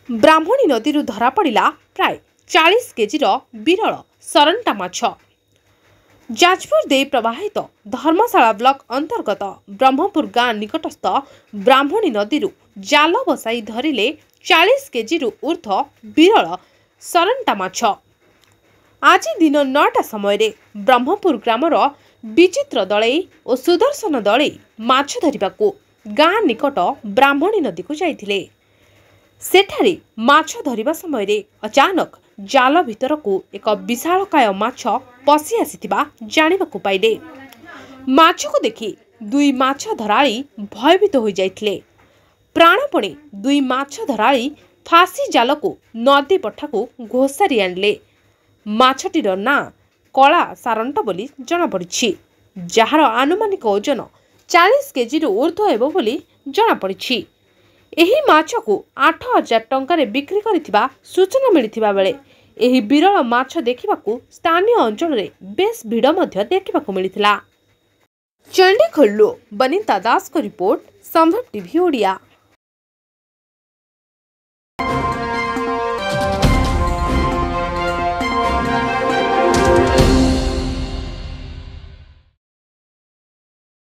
ब्राह्मणी नदी धरा पड़ा प्राय 40 केजी विरल सरंटा माछ। जाजपुर दे प्रवाहित धर्मशाला ब्लॉक अंतर्गत ब्रह्मपुर गाँ निकटस्थ ब्राह्मणी नदी जाल बसाई धरिले 40 केजी ऊर्ध्व विरल सरंटा माछ। आज दिन 9टा समय ब्रह्मपुर ग्रामर विचित्र दलई और सुदर्शन दलई माछ धरिबाकू गाँ निकट ब्राह्मणी नदी को जाइथिले। सेठारे माछ धरिबा समय अचानक जाल भितर को एक विशालकाय माछ पशि आसीथिबा जानिबाकू पाइले। माछ को देखि दुई माछ धराली भयभीत हो जाइथिले। प्राणपणे दुई माछ धराली फासी जाल को नदी पठाकू घोषारी आनिले। माछटीर ना कला सारंट बोली जना पड़िछि, जार आनुमानिक ओजन 40 केजी ऊर्ध्व हेबो बोली जना पड़िछि। एही माछ को 8,000 टंकार बिक्री करिथिबा सूचना मिलिथिबा बेले एही विरल माछ देखिबाकू स्थानीय अंचल रे बेस भिड़ मध्य देखिबाकू मिलिथिला। चंडीखोलु बनिता दास को रिपोर्ट, संभव टीवी ओडिया।